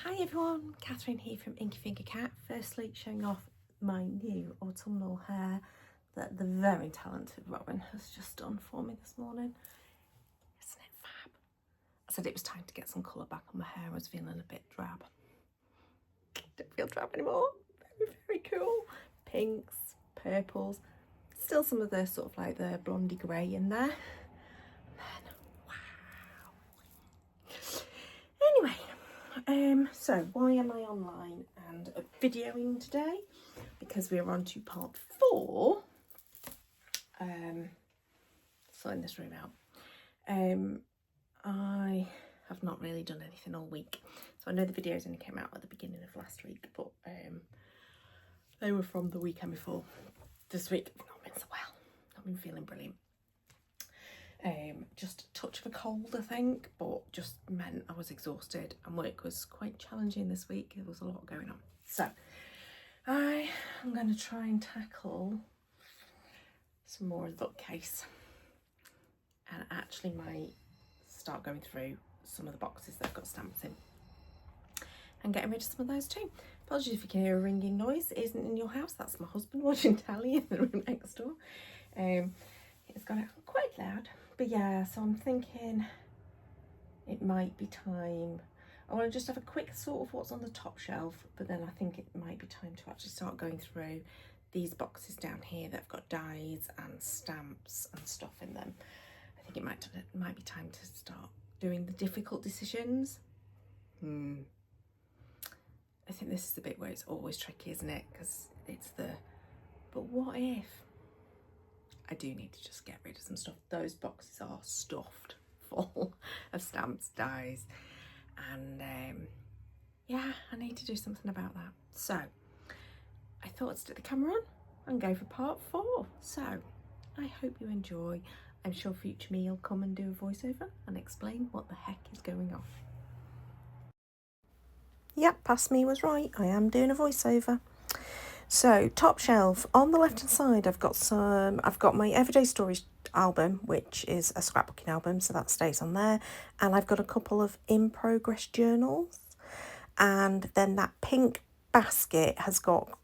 Hi everyone, Catherine here from Inky Finger Cat. Firstly, showing off my new autumnal hair that the very talented Robin has just done for me this morning. Isn't it fab? I said it was time to get some colour back on my hair. I was feeling a bit drab. Don't feel drab anymore. Very, very cool. Pinks, purples, still some of the sort of like the blondie grey in there. And then, wow. Anyway, so why am I online and videoing today? Because we're on to part 4. Sorting this room out. I have not really done anything all week, so I know the videos only came out at the beginning of last week, but they were from the weekend before. This week I've not been so well. I've been feeling brilliant. Just a touch of a cold, I think, but just meant I was exhausted and work was quite challenging this week. There was a lot going on. So I am going to try and tackle some more of the bookcase and actually might start going through some of the boxes that have got stamps in and getting rid of some of those too. Apologies if you can hear a ringing noise. It isn't in your house. That's my husband watching telly in the room next door. It's got it quite loud. But yeah, so I'm thinking it might be time. I want to just have a quick sort of what's on the top shelf, but then I think it might be time to actually start going through these boxes down here that have got dies and stamps and stuff in them. I think it might be time to start doing the difficult decisions. I think this is the bit where it's always tricky, isn't it? Because it's but what if I do need to just get rid of some stuff? Those boxes are stuffed full of stamps, dies, and yeah, I need to do something about that. So I thought I'd stick the camera on and go for part 4. So I hope you enjoy. I'm sure future me will come and do a voiceover and explain what the heck is going on. Yep, past me was right. I am doing a voiceover. So top shelf, on the left hand side I've got my Everyday Stories album, which is a scrapbooking album, so that stays on there, and I've got a couple of in progress journals, and then that pink basket has got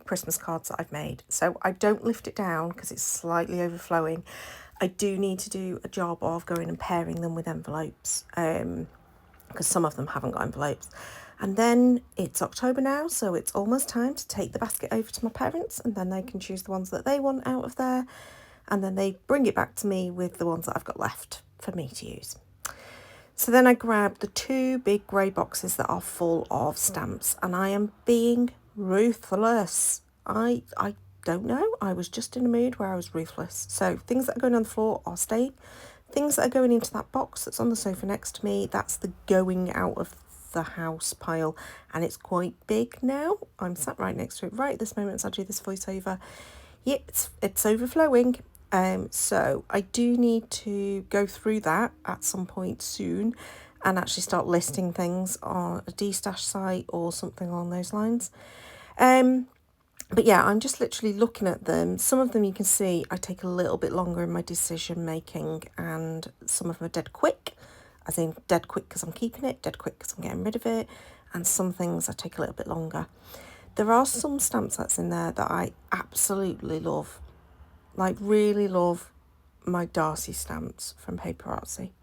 Christmas cards that I've made. So I don't lift it down because it's slightly overflowing. I do need to do a job of going and pairing them with envelopes, because some of them haven't got envelopes. And then it's October now, so it's almost time to take the basket over to my parents, and then they can choose the ones that they want out of there, and then they bring it back to me with the ones that I've got left for me to use. So then I grabbed the 2 big grey boxes that are full of stamps, and I am being ruthless. I don't know, I was just in a mood where I was ruthless. So things that are going on the floor are staying. Things that are going into that box that's on the sofa next to me, that's the going out of the house pile, and it's quite big now. I'm sat right next to it right at this moment as I do this voiceover. Yep, it's overflowing. So I do need to go through that at some point soon and actually start listing things on a destash site or something along those lines. But yeah, I'm just literally looking at them. Some of them you can see I take a little bit longer in my decision making, and some of them are dead quick, as in dead quick because I'm keeping it, dead quick because I'm getting rid of it, and some things I take a little bit longer. There are some stamp sets in there that I absolutely love, like really love my Darcy stamps from Paper Artsy,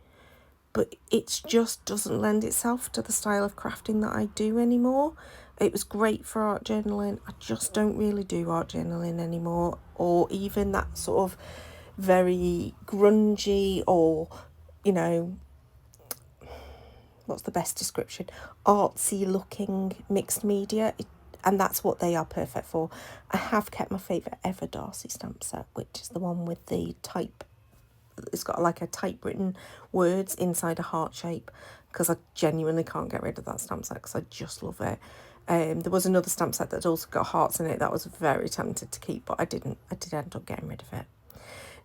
but it just doesn't lend itself to the style of crafting that I do anymore. It was great for art journaling. I just don't really do art journaling anymore, or even that sort of very grungy or, you know, what's the best description, artsy looking mixed media, and that's what they are perfect for. I have kept my favourite ever Darcy stamp set, which is the one with the type. It's got like a typewritten words inside a heart shape, because I genuinely can't get rid of that stamp set because I just love it. There was another stamp set that also got hearts in it that I was very tempted to keep, but I didn't. I did end up getting rid of it.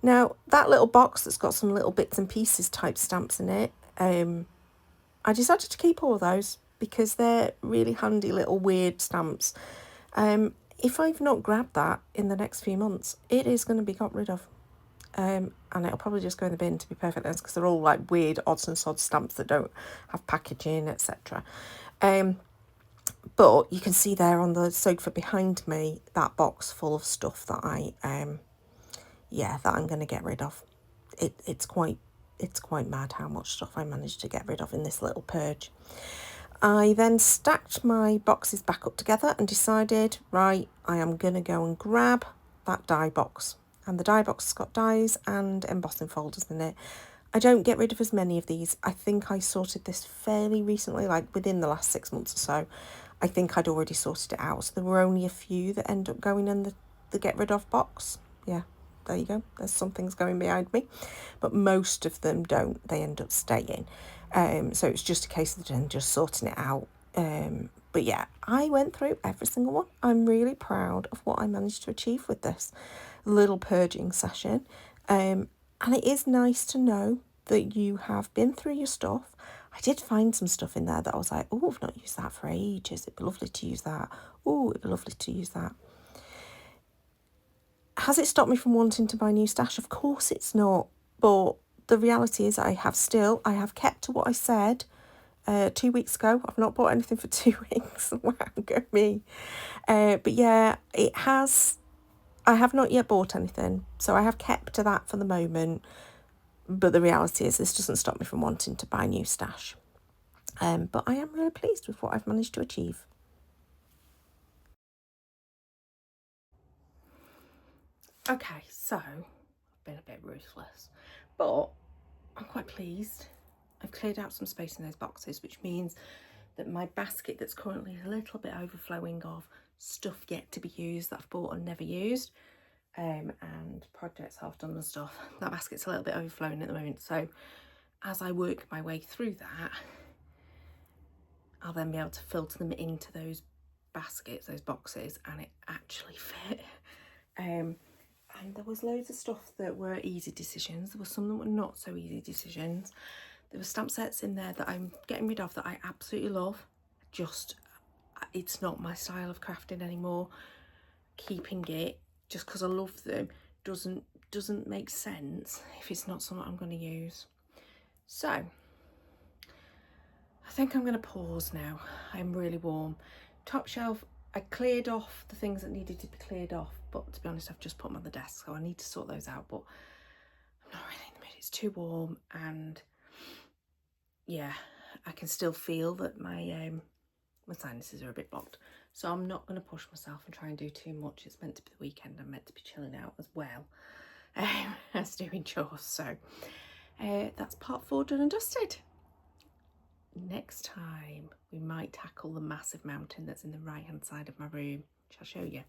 Now, that little box that's got some little bits and pieces type stamps in it, I decided to keep all of those because they're really handy little weird stamps. If I've not grabbed that in the next few months, it is going to be got rid of. And it'll probably just go in the bin, to be perfectly honest, because they're all like weird odds and sods stamps that don't have packaging, etc. But you can see there on the sofa behind me, that box full of stuff that that I'm going to get rid of. It's quite mad how much stuff I managed to get rid of in this little purge. I then stacked my boxes back up together and decided, right, I am going to go and grab that die box. And the die box has got dies and embossing folders in it. I don't get rid of as many of these. I think I sorted this fairly recently, like within the last 6 months or so. I think I'd already sorted it out. So there were only a few that end up going in the get rid of box. Yeah, there you go. There's some things going behind me. But most of them don't. They end up staying. So it's just a case of then just sorting it out. But yeah, I went through every single one. I'm really proud of what I managed to achieve with this little purging session. And it is nice to know that you have been through your stuff. I did find some stuff in there that I was like, oh, I've not used that for ages. It'd be lovely to use that. Oh, it'd be lovely to use that. Has it stopped me from wanting to buy new stash? Of course it's not. But the reality is I have kept to what I said 2 weeks ago. I've not bought anything for 2 weeks. Wow, go me. But yeah, it has. I have not yet bought anything. So I have kept to that for the moment. But the reality is this doesn't stop me from wanting to buy new stash. But I am really pleased with what I've managed to achieve. Okay, so I've been a bit ruthless, but I'm quite pleased. I've cleared out some space in those boxes, which means that my basket that's currently a little bit overflowing of stuff yet to be used that I've bought and never used, and projects half done and stuff, that basket's a little bit overflowing at the moment. So as I work my way through that, I'll then be able to filter them into those baskets, those boxes, and it actually fit. And there was loads of stuff that were easy decisions. There were some that were not so easy decisions. There were stamp sets in there that I'm getting rid of that I absolutely love. Just, it's not my style of crafting anymore. Keeping it just because I love them doesn't make sense if it's not something I'm going to use. So I think I'm going to pause now. I'm really warm. Top shelf, I cleared off the things that needed to be cleared off, but to be honest, I've just put them on the desk, so I need to sort those out, but I'm not really in the mood. It's too warm, and yeah, I can still feel that my sinuses are a bit blocked, so I'm not going to push myself and try and do too much. It's meant to be the weekend. I'm meant to be chilling out as well as doing chores, so that's part 4 done and dusted. Next time we might tackle the massive mountain that's in the right hand side of my room, which I'll show you.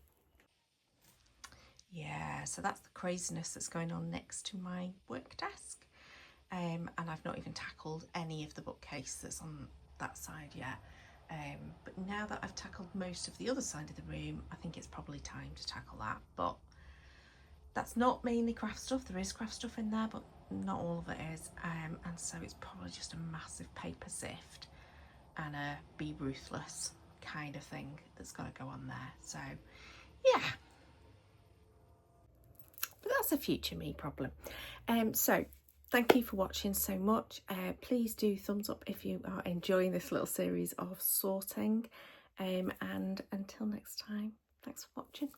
Yeah, so that's the craziness that's going on next to my work desk, and I've not even tackled any of the bookcase that's on that side yet, but now that I've tackled most of the other side of the room, I think it's probably time to tackle that. But that's not mainly craft stuff. There is craft stuff in there, but not all of it is, and so it's probably just a massive paper sift and a be ruthless kind of thing that's got to go on there. So yeah, but that's a future me problem. So thank you for watching so much. Please do thumbs up if you are enjoying this little series of sorting, and until next time, thanks for watching.